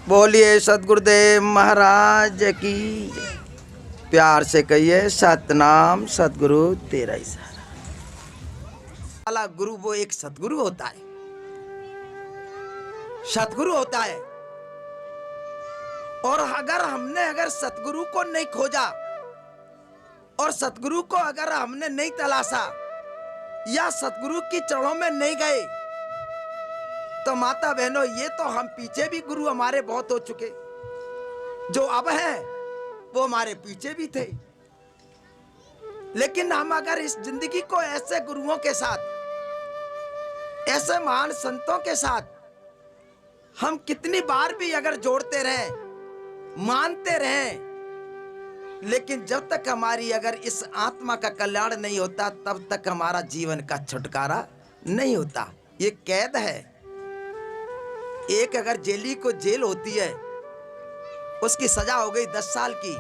बोलिए सतगुरुदेव महाराज की। प्यार से कहिए सतनाम सतगुरु तेरा ही सहारा। गुरु वो एक सतगुरु होता है, सतगुरु होता है। और अगर सतगुरु को नहीं खोजा और सतगुरु को अगर हमने नहीं तलाशा या सतगुरु की चरणों में नहीं गए तो माता बहनों ये तो हम पीछे भी गुरु हमारे बहुत हो चुके, जो अब हैं वो हमारे पीछे भी थे। लेकिन हम अगर इस जिंदगी को ऐसे गुरुओं के साथ, ऐसे महान संतों के साथ हम कितनी बार भी अगर जोड़ते रहें, मानते रहें, लेकिन जब तक हमारी अगर इस आत्मा का कल्याण नहीं होता तब तक हमारा जीवन का छुटकारा नहीं होता। ये कैद है। एक अगर जेली को जेल होती है, उसकी सजा हो गई 10 साल की,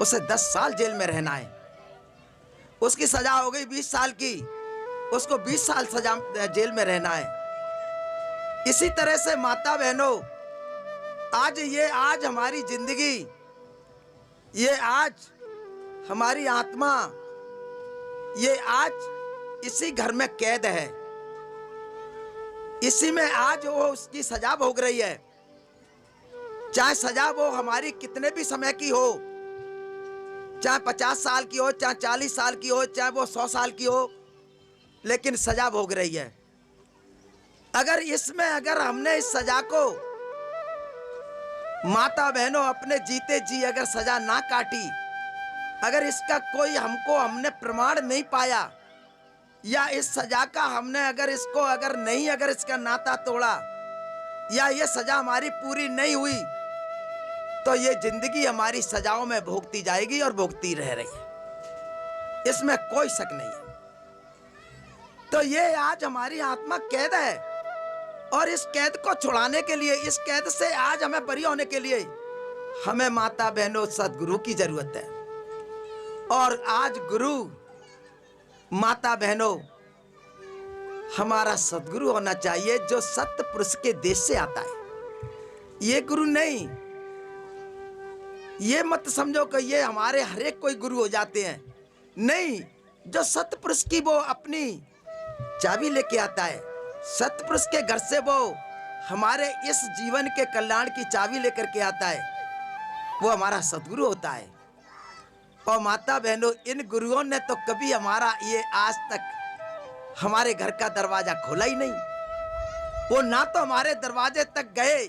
उसे 10 साल जेल में रहना है। उसकी सजा हो गई 20 साल की, उसको 20 साल सजा जेल में रहना है। इसी तरह से माता बहनों आज हमारी जिंदगी, ये आज हमारी आत्मा, ये आज इसी घर में कैद है। इसी में आज वो उसकी सजा भोग रही है। चाहे सजा वो हमारी कितने भी समय की हो, चाहे 50 साल की हो, चाहे 40 साल की हो, चाहे वो 100 साल की हो, लेकिन सजा भोग रही है। अगर हमने इस सजा को माता बहनों अपने जीते जी अगर सजा ना काटी, अगर इसका कोई हमने प्रमाण नहीं पाया या इस सजा का हमने अगर इसका नाता तोड़ा या ये सजा हमारी पूरी नहीं हुई तो ये जिंदगी हमारी सजाओं में भोगती जाएगी और भोगती रह रही है, इसमें कोई शक नहीं है। तो ये आज हमारी आत्मा कैद है और इस कैद को छुड़ाने के लिए, इस कैद से आज हमें बरी होने के लिए हमें माता बहनों सदगुरु की जरूरत है। और आज गुरु माता बहनों हमारा सदगुरु होना चाहिए जो सत्य पुरुष के देश से आता है। ये गुरु नहीं, ये मत समझो कि ये हमारे हर एक कोई गुरु हो जाते हैं। नहीं, जो सत्य पुरुष की वो अपनी चाबी लेके आता है, सत्य पुरुष के घर से वो हमारे इस जीवन के कल्याण की चाबी लेकर के आता है, वो हमारा सदगुरु होता है। और माता बहनों इन गुरुओं ने तो कभी हमारा ये आज तक हमारे घर का दरवाजा खोला ही नहीं। वो ना तो हमारे दरवाजे तक गए,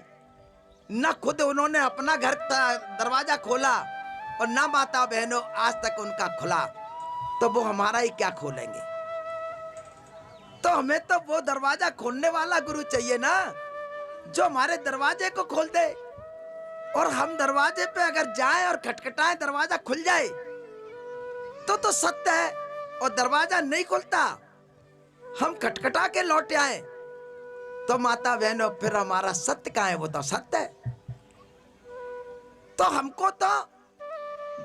ना खुद उन्होंने अपना घर दरवाजा खोला, और ना माता बहनों आज तक उनका खुला, तो वो हमारा ही क्या खोलेंगे। तो हमें तो वो दरवाजा खोलने वाला गुरु चाहिए ना, जो हमारे दरवाजे को खोल दे। और हम दरवाजे पे अगर जाएं और खटखटाएं, दरवाजा खुल जाए तो सत्य है। और दरवाजा नहीं खुलता, हम खटखटा के लौट आए, तो माता बहनों फिर हमारा सत्य कहां है, वो तो सत्य है। तो हमको तो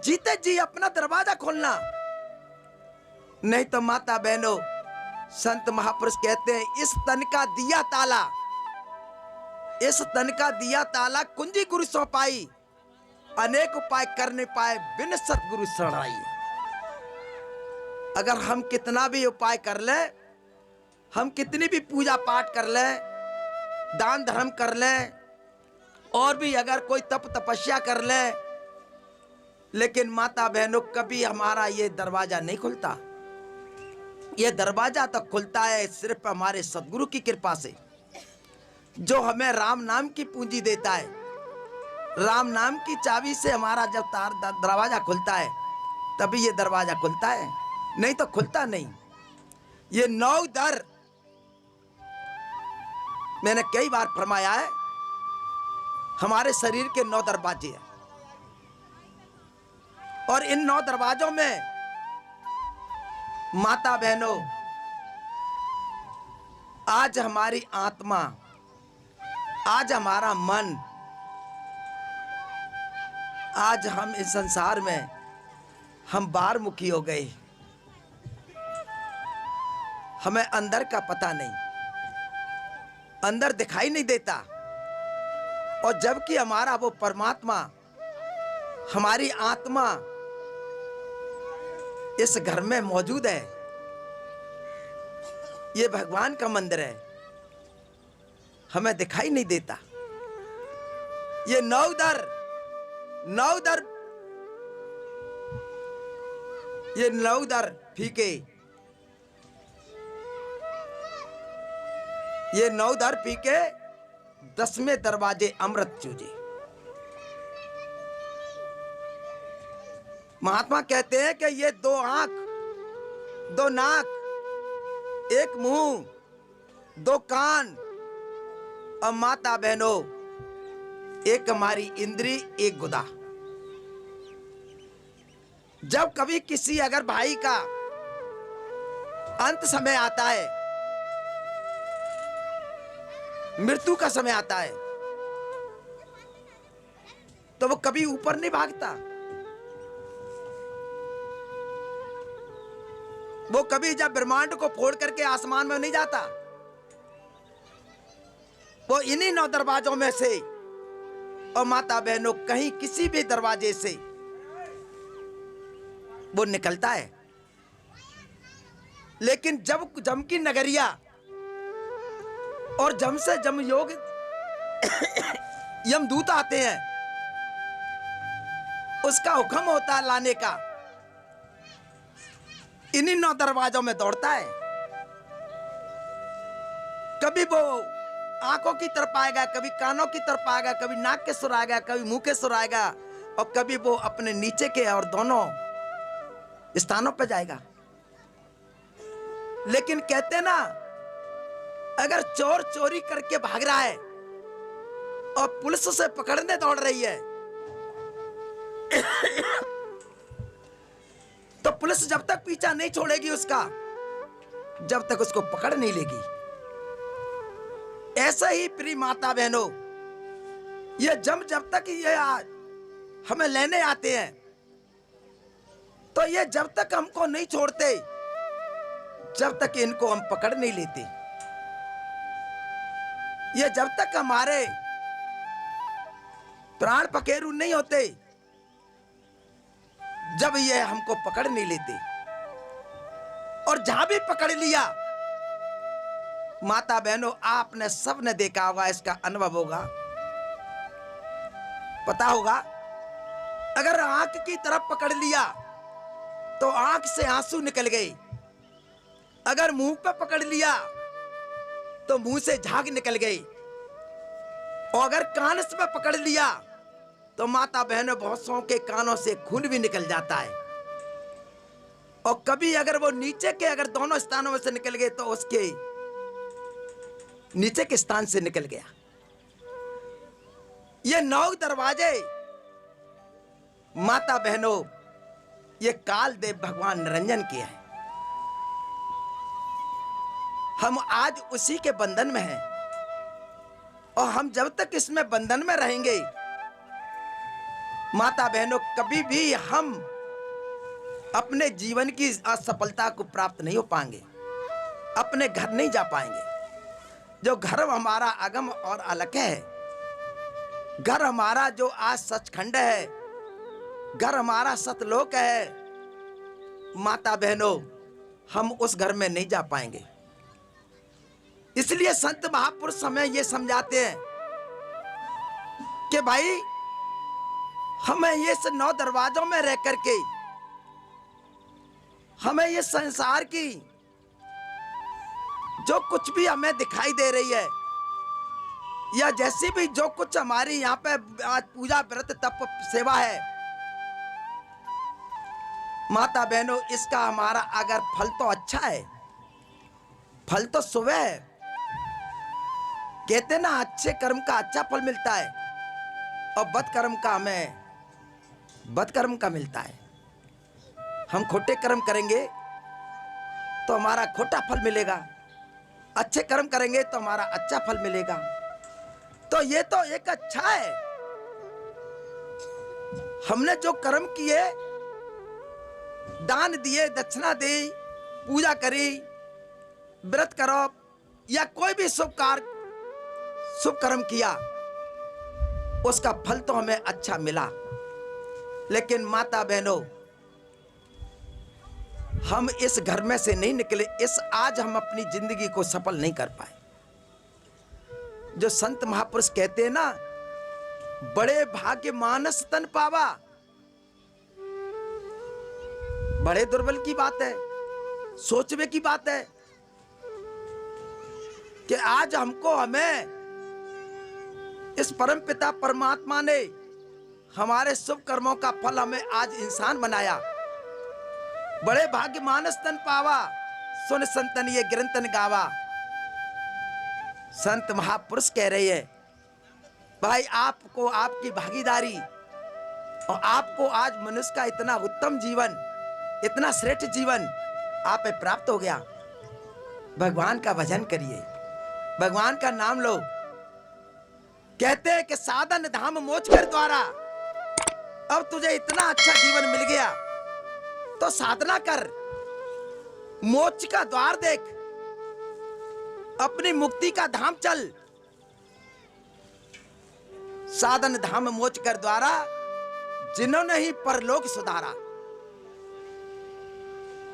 जीते जी अपना दरवाजा खोलना, नहीं तो माता बहनों संत महापुरुष कहते हैं इस तन का दिया ताला, इस तन का दिया ताला कुंजी गुरु सो पाई, अनेक उपाय करने पाए बिन सतगुरु शरणाई। अगर हम कितना भी उपाय कर लें, हम कितनी भी पूजा पाठ कर लें, दान धर्म कर लें, और भी अगर कोई तप तपस्या कर लें, लेकिन माता बहनों कभी हमारा ये दरवाजा नहीं खुलता। ये दरवाजा तो खुलता है सिर्फ हमारे सदगुरु की कृपा से, जो हमें राम नाम की पूंजी देता है। राम नाम की चाबी से हमारा जब दरवाजा खुलता है तभी ये दरवाजा खुलता है, नहीं तो खुलता नहीं। ये 9 दर मैंने कई बार फरमाया है, हमारे शरीर के 9 दरवाजे हैं, और इन 9 दरवाजों में माता बहनों आज हमारी आत्मा, आज हमारा मन, आज हम इस संसार में हम बाहर मुखी हो गए, हमें अंदर का पता नहीं, अंदर दिखाई नहीं देता। और जबकि हमारा वो परमात्मा, हमारी आत्मा इस घर में मौजूद है। ये भगवान का मंदिर है, हमें दिखाई नहीं देता। ये नौ दर ये नौ दर फीके, ये 9 दर फीके, 10वें दरवाजे अमृत चूजे। महात्मा कहते हैं कि ये 2 आंख, 2 नाक, 1 मुंह, 2 कान और माता बहनों, एक हमारी इंद्री, एक गुदा। जब कभी किसी अगर भाई का अंत समय आता है, मृत्यु का समय आता है, तो वो कभी ऊपर नहीं भागता, वो कभी जब ब्रह्मांड को फोड़ करके आसमान में नहीं जाता, वो इन्हीं 9 दरवाजों में से और माता बहनों कहीं किसी भी दरवाजे से वो निकलता है। लेकिन जब जम की नगरिया और जम से जम योग यमदूत आते हैं, उसका हुक्म होता है लाने का, इन्हीं 9 दरवाजों में दौड़ता है। कभी वो आंखों की तरफ आएगा, कभी कानों की तरफ आएगा, कभी नाक के सुर आएगा, कभी मुंह के सुर आएगा, और कभी वो अपने नीचे के और दोनों स्थानों पर जाएगा। लेकिन कहते ना, अगर चोर चोरी करके भाग रहा है और पुलिस उसे पकड़ने दौड़ रही है, तो पुलिस जब तक पीछा नहीं छोड़ेगी उसका, जब तक उसको पकड़ नहीं लेगी। ऐसा ही प्रिय माता बहनों, ये जब तक ये हमें लेने आते हैं, तो ये जब तक हमको नहीं छोड़ते, जब तक इनको हम पकड़ नहीं लेते, ये जब तक हमारे प्राण पखेरु नहीं होते, जब ये हमको पकड़ नहीं लेते। और जहां भी पकड़ लिया, माता बहनों आपने सबने देखा होगा, इसका अनुभव होगा, पता होगा, अगर आंख की तरफ पकड़ लिया तो आंख से आंसू निकल गए, अगर मुंह पे पकड़ लिया तो मुंह से झाग निकल गई, और अगर कान पे पकड़ लिया तो माता बहनों बहुत सौ के कानों से खून भी निकल जाता है। और कभी अगर वो नीचे के अगर दोनों स्थानों में से निकल गए तो उसके नीचे के स्थान से निकल गया। ये 9 दरवाजे माता बहनों, ये कालदेव भगवान निरंजन के हैं। हम आज उसी के बंधन में हैं, और हम जब तक इसमें बंधन में रहेंगे, माता बहनों, कभी भी हम अपने जीवन की असफलता को प्राप्त नहीं हो पाएंगे, अपने घर नहीं जा पाएंगे। जो घर हमारा अगम और अलग है, घर हमारा जो आज सचखंड है, घर हमारा सतलोक है, माता बहनों, हम उस घर में नहीं जा पाएंगे। इसलिए संत महापुरुष हमें ये समझाते हैं कि भाई, हमें ये 9 दरवाजों में रह करके हमें ये संसार की जो कुछ भी हमें दिखाई दे रही है, या जैसी भी जो कुछ हमारी यहाँ पे आज पूजा व्रत तप सेवा है, माता बहनों, इसका हमारा अगर फल तो अच्छा है, फल तो शुभ है। कहते ना, अच्छे कर्म का अच्छा फल मिलता है, और बद कर्म का हमें बद कर्म का मिलता है। हम खोटे कर्म करेंगे तो हमारा खोटा फल मिलेगा, अच्छे कर्म करेंगे तो हमारा अच्छा फल मिलेगा। तो ये तो एक अच्छा है। हमने जो कर्म किए, दान दिए, दक्षिणा दी, पूजा करी, व्रत करो, या कोई भी शुभ कार्य शुभ कर्म किया, उसका फल तो हमें अच्छा मिला, लेकिन माता बहनों, हम इस घर में से नहीं निकले, आज हम अपनी जिंदगी को सफल नहीं कर पाए। जो संत महापुरुष कहते हैं ना, बड़े भाग्य मानस तन पावा, बड़े दुर्बल की बात है, सोचने की बात है कि आज हमें इस परम पिता परमात्मा ने हमारे शुभ कर्मों का फल हमें आज इंसान बनाया। बड़े भाग्य मानस तन पावा, सुन संतन ये गिरंतन गावा। संत महापुरुष कह रहे हैं, भाई आपको आपकी भागीदारी और आपको आज मनुष्य का इतना उत्तम जीवन, इतना श्रेष्ठ जीवन आप पे प्राप्त हो गया। भगवान का भजन करिए, भगवान का नाम लो। कहते हैं कि साधन धाम मोक्ष कर द्वारा, अब तुझे इतना अच्छा जीवन मिल गया तो साधना कर, मोक्ष का द्वार देख, अपनी मुक्ति का धाम चल। साधन धाम मोक्ष कर द्वारा, जिन्होंने ही परलोक सुधारा।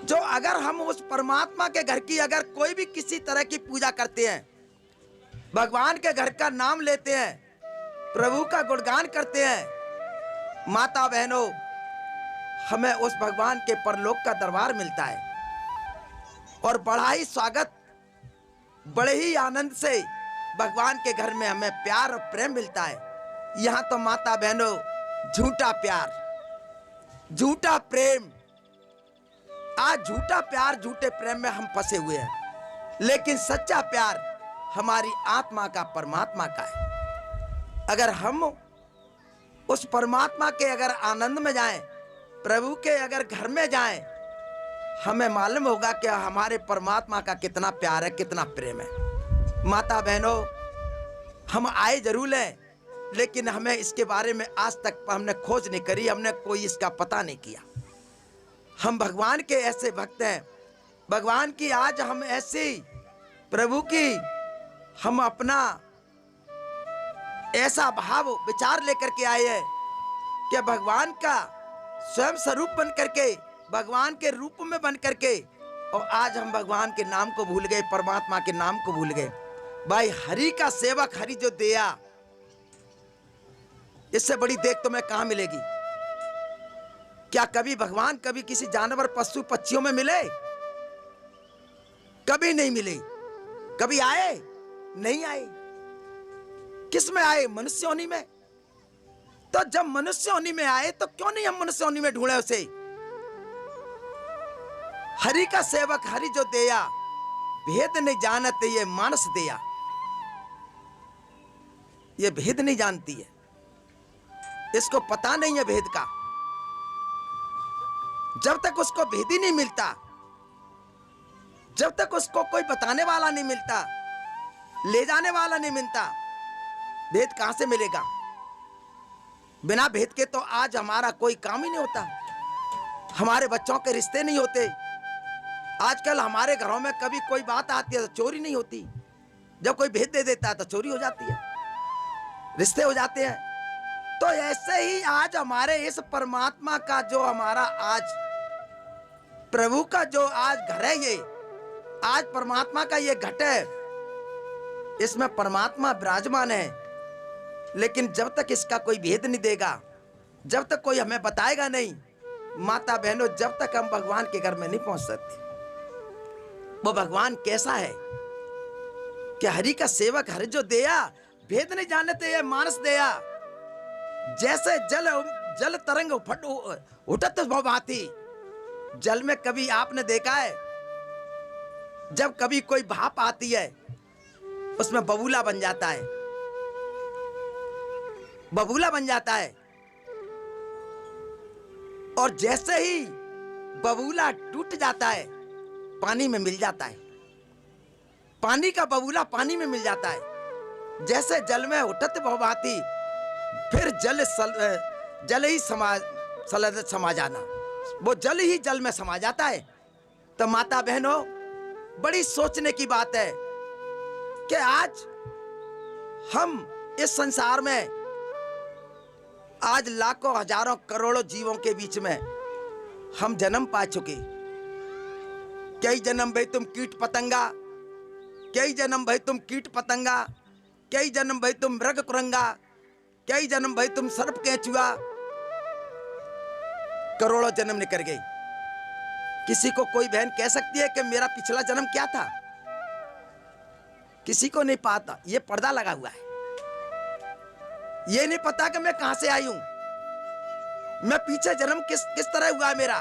जो अगर हम उस परमात्मा के घर की अगर कोई भी किसी तरह की पूजा करते हैं, भगवान के घर का नाम लेते हैं, प्रभु का गुणगान करते हैं, माता बहनों, हमें उस भगवान के परलोक का दरबार मिलता है और बड़ा ही स्वागत, बड़े ही आनंद से भगवान के घर में हमें प्यार और प्रेम मिलता है। यहां तो माता बहनों झूठा प्यार, झूठा प्रेम, आज झूठा प्यार, झूठे प्रेम में हम फंसे हुए हैं, लेकिन सच्चा प्यार हमारी आत्मा का परमात्मा का है। अगर हम उस परमात्मा के अगर आनंद में जाएं, प्रभु के अगर घर में जाएं, हमें मालूम होगा कि हमारे परमात्मा का कितना प्यार है, कितना प्रेम है। माता बहनों, हम आए जरूर हैं, लेकिन हमें इसके बारे में आज तक हमने खोज नहीं करी, हमने कोई इसका पता नहीं किया। हम भगवान के ऐसे भक्त हैं, भगवान की आज हम ऐसी प्रभु की हम अपना ऐसा भाव विचार लेकर के आए हैं कि भगवान का स्वयं स्वरूप बन करके, भगवान के रूप में बन करके, और आज हम भगवान के नाम को भूल गए, परमात्मा के नाम को भूल गए। भाई हरि का सेवक हरि जो दिया, इससे बड़ी देख तुम्हें कहां मिलेगी? क्या कभी भगवान कभी किसी जानवर पशु पक्षियों में मिले? कभी नहीं मिले। कभी आए? नहीं आए। किस में आए? मनुष्य योनि में। तो जब मनुष्य योनि में आए तो क्यों नहीं हम मनुष्य योनि में ढूंढे उसे? हरि का सेवक हरि जो दिया, भेद नहीं जानते ये मानस दिया। ये भेद नहीं जानती है, इसको पता नहीं है भेद का। जब तक उसको भेद ही नहीं मिलता, जब तक उसको कोई बताने वाला नहीं मिलता, ले जाने वाला नहीं मिलता, भेद कहां से मिलेगा? बिना भेद के तो आज हमारा कोई काम ही नहीं होता, हमारे बच्चों के रिश्ते नहीं होते। आजकल हमारे घरों में कभी कोई बात आती है तो चोरी नहीं होती, जब कोई भेद दे देता है तो चोरी हो जाती है, रिश्ते हो जाते हैं। तो ऐसे ही आज हमारे इस परमात्मा का जो हमारा आज प्रभु का जो आज घर है, ये आज परमात्मा का ये घट है, इसमें परमात्मा विराजमान है। लेकिन जब तक इसका कोई भेद नहीं देगा, जब तक कोई हमें बताएगा नहीं, माता बहनों, जब तक हम भगवान के घर में नहीं पहुंच सकते। वो भगवान कैसा है कि हरि का सेवक हरि जो दिया, भेद नहीं जानते ये मानस दिया। जैसे जल तरंग उठत भांति, जल में कभी आपने देखा है, जब कभी कोई भाप आती है उसमें बबूला बन जाता है, बबूला बन जाता है, और जैसे ही बबूला टूट जाता है पानी में मिल जाता है, पानी का बबूला पानी में मिल जाता है। जैसे जल में उठत भांति फिर जल ही समा जाना, वो जल ही जल में समा जाता है। तो माता बहनों, बड़ी सोचने की बात है कि आज हम इस संसार में आज लाखों हजारों करोड़ों जीवों के बीच में हम जन्म पा चुके। कई जन्म भाई तुम कीट पतंगा, कई जन्म भाई तुम कीट पतंगा, कई जन्म भाई तुम मृग कुरंगा, कई जन्म भाई तुम सर्प केंचुआ। करोड़ों जन्म निकल गए। किसी को कोई बहन कह सकती है कि मेरा पिछला जन्म क्या था? किसी को नहीं पता। ये पर्दा लगा हुआ है। ये नहीं पता कि मैं कहां से आई हूं, मैं पीछे जन्म किस तरह हुआ मेरा,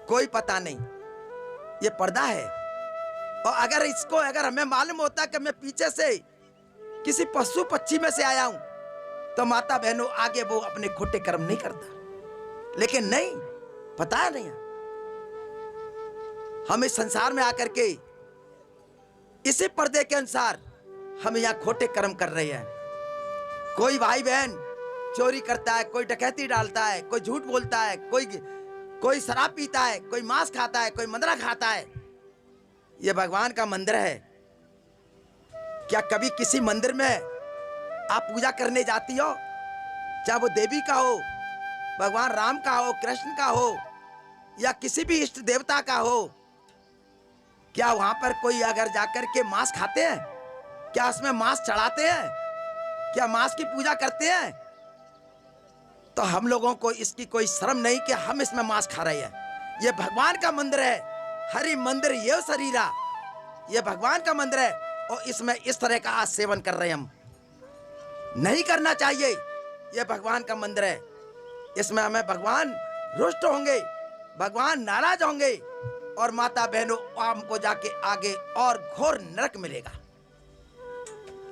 कोई पता नहीं। ये पर्दा है। और अगर हमें मालूम होता कि मैं पीछे से किसी पशु पक्षी में से आया हूं, तो माता बहनों आगे वो अपने खोटे कर्म नहीं करता। लेकिन नहीं, पता नहीं। हम इस संसार में आकर के इसी पर्दे के अनुसार हम यहां खोटे कर्म कर रहे हैं। कोई भाई बहन चोरी करता है, कोई डकैती डालता है, कोई झूठ बोलता है, कोई शराब पीता है, कोई मांस खाता है, कोई मंदरा खाता है। यह भगवान का मंदिर है। क्या कभी किसी मंदिर में आप पूजा करने जाती हो? चाहे वो देवी का हो, भगवान राम का हो, कृष्ण का हो, या किसी भी इष्ट देवता का हो, क्या वहां पर कोई अगर जाकर के मांस खाते हैं? क्या उसमें मांस चढ़ाते हैं? क्या मांस की पूजा करते हैं? तो हम लोगों को इसकी कोई शर्म नहीं कि हम इसमें मांस खा रहे हैं। यह भगवान का मंदिर है। हरि मंदिर ये शरीरा, यह भगवान का मंदिर है। और इसमें इस तरह का आज सेवन कर रहे हैं हम। नहीं करना चाहिए। यह भगवान का मंदिर है। इसमें हमें भगवान रुष्ट होंगे, भगवान नाराज होंगे, और माता बहनों हमको जाके आगे और घोर नरक मिलेगा।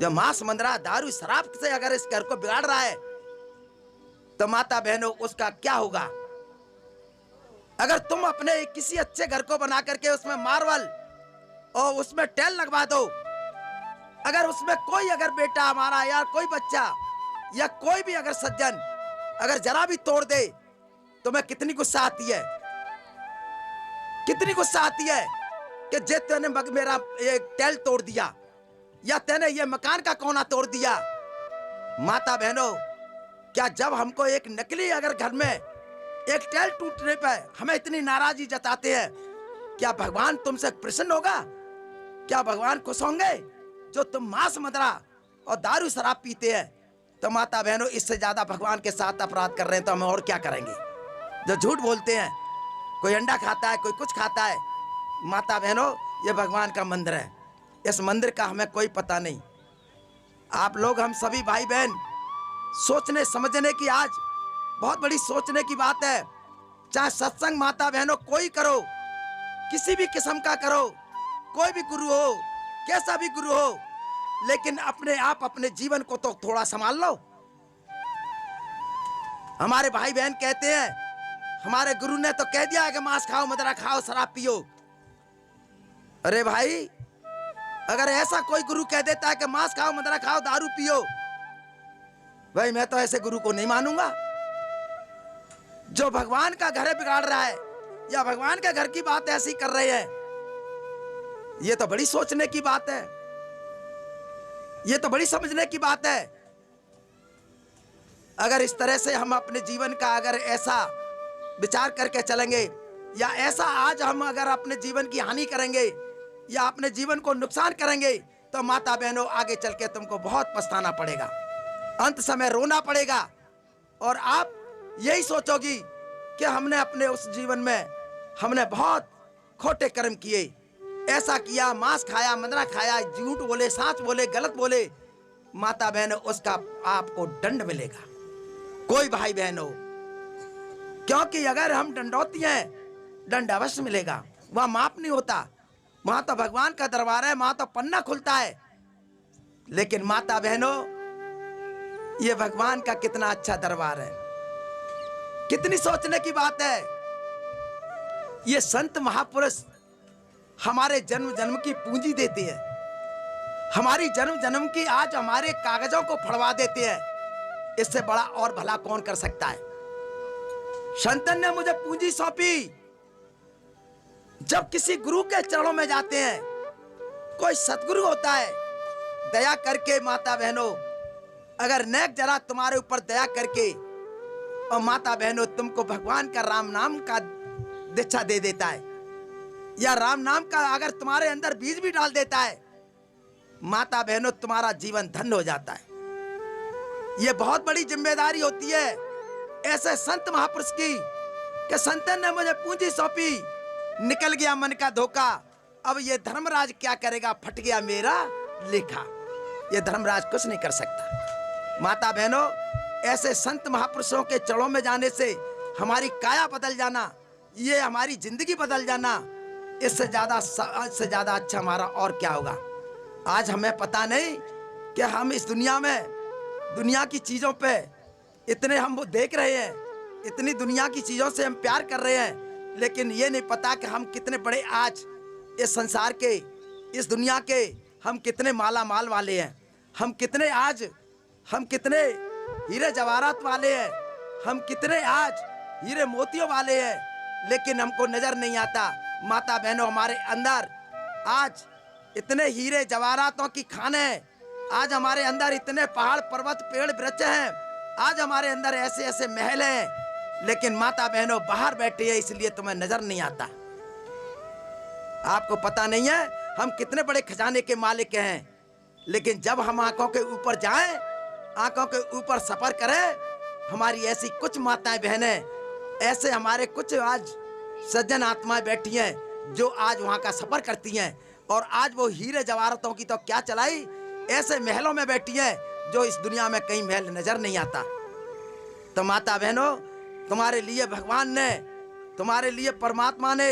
जो मांस मंदरा दारू शराब से अगर इस घर को बिगाड़ रहा है, तो माता बहनों उसका क्या होगा? अगर तुम अपने किसी अच्छे घर को बना करके उसमें मार्बल और उसमें टाइल लगवा दो, अगर उसमें कोई अगर बेटा हमारा या कोई बच्चा या कोई भी अगर सज्जन अगर जरा भी तोड़ दे, तो मैं कितनी गुस्सा आती है, कितनी गुस्सा आती है कि जे तूने मेरा ये टाइल तोड़ दिया, या तेने ये मकान का कोना तोड़ दिया। माता बहनों, क्या जब हमको एक नकली अगर घर में एक टाइल टूटने पर हमें इतनी नाराजगी जताते हैं, क्या भगवान तुमसे प्रसन्न होगा? क्या भगवान खुश होंगे? जो तुम मांस मदरा और दारू शराब पीते हैं, तो माता बहनों इससे ज्यादा भगवान के साथ अपराध कर रहे हैं, तो हम और क्या करेंगे? जो झूठ बोलते हैं, कोई अंडा खाता है, कोई कुछ खाता है। माता बहनों, ये भगवान का मंदिर है। इस मंदिर का हमें कोई पता नहीं। आप लोग, हम सभी भाई बहन सोचने समझने की आज बहुत बड़ी सोचने की बात है। चाहे सत्संग माता बहनों कोई करो, किसी भी किस्म का करो, कोई भी गुरु हो, कैसा भी गुरु हो, लेकिन अपने आप अपने जीवन को तो थोड़ा संभाल लो। हमारे भाई बहन कहते हैं, हमारे गुरु ने तो कह दिया है कि मांस खाओ, मदरा खाओ, शराब पियो। अरे भाई, अगर ऐसा कोई गुरु कह देता है कि मांस खाओ, मदरा खाओ, दारू पियो, भाई मैं तो ऐसे गुरु को नहीं मानूंगा। जो भगवान का घर बिगाड़ रहा है या भगवान के घर की बात ऐसी कर रहे हैं, ये तो बड़ी सोचने की बात है, ये तो बड़ी समझने की बात है। अगर इस तरह से हम अपने जीवन का अगर ऐसा विचार करके चलेंगे, या ऐसा आज हम अगर अपने जीवन की हानि करेंगे या अपने जीवन को नुकसान करेंगे, तो माता बहनों आगे चल के तुमको बहुत पछताना पड़ेगा, अंत समय रोना पड़ेगा। और आप यही सोचोगी कि हमने अपने उस जीवन में हमने बहुत खोटे कर्म किए, ऐसा किया, मांस खाया, मंदरा खाया, झूठ बोले, सच बोले, गलत बोले। माता बहनों, उसका आपको दंड मिलेगा। कोई भाई बहन हो, क्योंकि अगर हम दंडौती हैं, दंड अवश्य मिलेगा। वहां माप नहीं होता। वहां तो भगवान का दरबार है, वहां तो पन्ना खुलता है। लेकिन माता बहनों, ये भगवान का कितना अच्छा दरबार है, कितनी सोचने की बात है। ये संत महापुरुष हमारे जन्म जन्म की पूंजी देते हैं, हमारी जन्म जन्म की आज हमारे कागजों को फड़वा देते हैं। इससे बड़ा और भला कौन कर सकता है? संतन ने मुझे पूंजी सौंपी। जब किसी गुरु के चरणों में जाते हैं, कोई सतगुरु होता है, दया करके माता बहनों अगर नेक जरा तुम्हारे ऊपर दया करके और माता बहनों तुमको भगवान का राम नाम का दीक्षा दे देता है, या राम नाम का अगर तुम्हारे अंदर बीज भी डाल देता है, माता बहनों तुम्हारा जीवन धन्य हो जाता है। यह बहुत बड़ी जिम्मेदारी होती है ऐसे संत महापुरुष की कि संतन ने मुझे पूंजी सौंपी, निकल गया मन का धोखा, अब ये धर्मराज क्या करेगा, फट गया मेरा लेखा। ये धर्मराज कुछ नहीं कर सकता। माता बहनों, ऐसे संत महापुरुषों के चरणों में जाने से हमारी काया बदल जाना, ये हमारी जिंदगी बदल जाना, इससे ज्यादा अच्छा हमारा और क्या होगा। आज हमें पता नहीं कि हम इस दुनिया में, दुनिया की चीजों पे इतने हम वो देख रहे हैं, इतनी दुनिया की चीजों से हम प्यार कर रहे हैं, लेकिन ये नहीं पता कि हम कितने बड़े आज इस संसार के, इस दुनिया के हम कितने माला माल वाले हैं, हम कितने हीरे जवाहरात वाले हैं, हम कितने आज हीरे मोतियों वाले हैं, लेकिन हमको नजर नहीं आता। माता बहनों, हमारे अंदर आज इतने हीरे जवाहरातों की खाने हैं, आज हमारे अंदर इतने पहाड़ पर्वत पेड़ वृक्ष हैं, आज हमारे अंदर ऐसे ऐसे महल हैं, लेकिन माता बहनों बाहर बैठी है, इसलिए तुम्हें नजर नहीं आता। आपको पता नहीं है हम कितने बड़े खजाने के मालिक हैं, लेकिन जब हम आंखों के ऊपर जाएं, आंखों के ऊपर सफर करें, हमारी ऐसी कुछ माताएं बहनें, ऐसे हमारे कुछ आज सज्जन आत्माएं बैठी हैं जो आज वहां का सफर करती हैं, और आज वो हीरे जवाहरातों की तो क्या चलाई, ऐसे महलों में बैठी हैं जो इस दुनिया में कहीं महल नजर नहीं आता। तो माता बहनों, तुम्हारे लिए भगवान ने, तुम्हारे लिए परमात्मा ने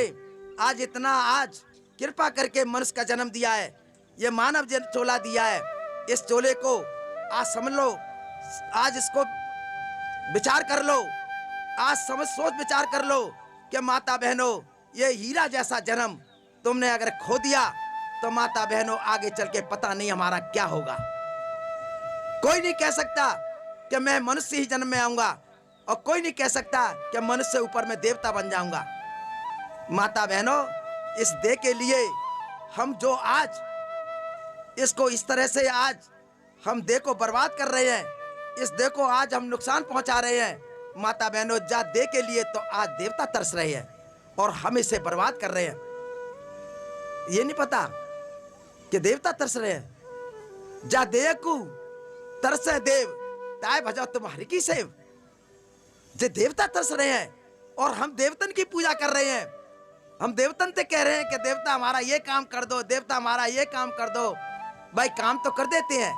आज इतना आज कृपा करके मनुष्य का जन्म दिया है, ये मानव चोला दिया है। इस चोले को आज समझ लो, आज इसको विचार कर लो, आज सोच विचार कर लो कि माता बहनों, ये हीरा जैसा जन्म तुमने अगर खो दिया तो माता बहनों आगे चल के पता नहीं हमारा क्या होगा। कोई नहीं कह सकता कि मैं मनुष्य ही जन्म में आऊंगा, और कोई नहीं कह सकता कि मनुष्य से ऊपर मैं देवता बन जाऊंगा। माता बहनों, इस देह के लिए हम जो आज इसको इस तरह से आज हम देह को बर्बाद कर रहे हैं, इस देह को आज हम नुकसान पहुंचा रहे हैं, माता बहनों, जा देह के लिए तो आज देवता तरस रहे हैं और हम इसे बर्बाद कर रहे हैं। ये नहीं पता कि देवता तरस रहे हैं। जा देह को तरसे देव, ताय भजो तुम हरि की सेव। जे देवता तरस रहे हैं और हम देवतन की पूजा कर रहे हैं, हम देवतन से कह रहे हैं कि देवता हमारा ये काम कर दो, देवता हमारा ये काम कर दो। भाई काम तो कर देते हैं,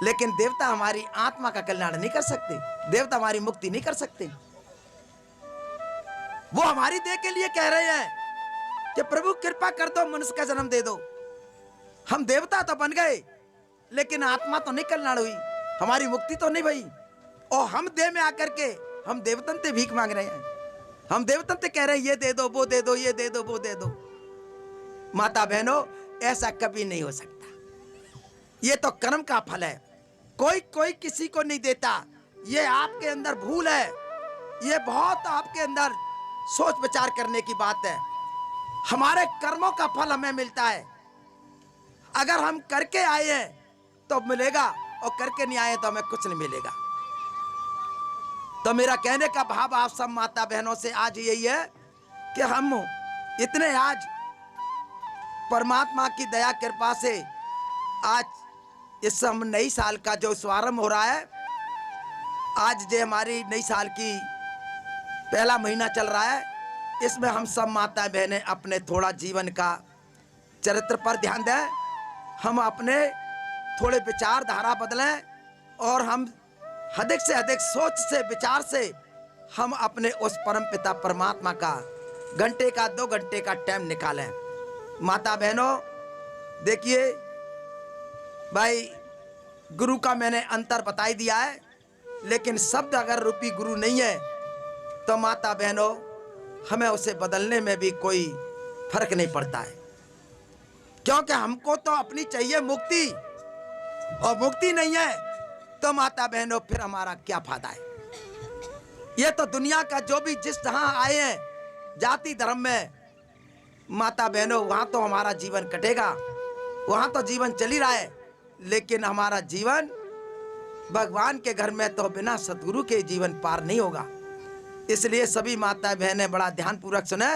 लेकिन देवता हमारी आत्मा का कल्याण नहीं कर सकते, देवता हमारी मुक्ति नहीं कर सकते। वो हमारी देह के लिए कह रहे हैं कि प्रभु कृपा कर दो, मनुष्य का जन्म दे दो। हम देवता तो बन गए, लेकिन आत्मा तो नहीं कल्याण हुई, हमारी मुक्ति तो नहीं भई। और हम देह में आकर के हम देवतन से भीख मांग रहे हैं, हम देवतन से कह रहे हैं ये दे दो, वो दे दो, ये दे दो, वो दे दो। माता बहनों, ऐसा कभी नहीं हो सकता। ये तो कर्म का फल है, कोई किसी को नहीं देता। ये आपके अंदर भूल है, ये बहुत आपके अंदर सोच विचार करने की बात है। हमारे कर्मों का फल हमें मिलता है। अगर हम करके आए हैं तो मिलेगा, और करके नहीं आए तो हमें कुछ नहीं मिलेगा। तो मेरा कहने का भाव आप सब माता बहनों से आज यही है कि हम इतने आज परमात्मा की दया कृपा से आज इस हम नई साल का जो शुभारंभ हो रहा है, आज जो हमारी नई साल की पहला महीना चल रहा है, इसमें हम सब माता बहनें अपने थोड़ा जीवन का चरित्र पर ध्यान दें, हम अपने थोड़े विचार धारा बदलें, और हम अधिक से अधिक सोच से विचार से हम अपने उस परम पिता परमात्मा का घंटे का 2 घंटे का टाइम निकालें। माता बहनों, देखिए भाई, गुरु का मैंने अंतर बता ही दिया है, लेकिन शब्द अगर रूपी गुरु नहीं है तो माता बहनों हमें उसे बदलने में भी कोई फर्क नहीं पड़ता है, क्योंकि हमको तो अपनी चाहिए मुक्ति, और मुक्ति नहीं है तो माता बहनों फिर हमारा क्या फायदा है। ये तो दुनिया का जो भी जिस जहां आए हैं जाति धर्म में, माता बहनों वहां तो हमारा जीवन कटेगा, वहां तो जीवन चल ही रहा है, लेकिन हमारा जीवन भगवान के घर में तो बिना सतगुरु के जीवन पार नहीं होगा। इसलिए सभी माताएं बहनें बड़ा ध्यानपूर्वक सुने।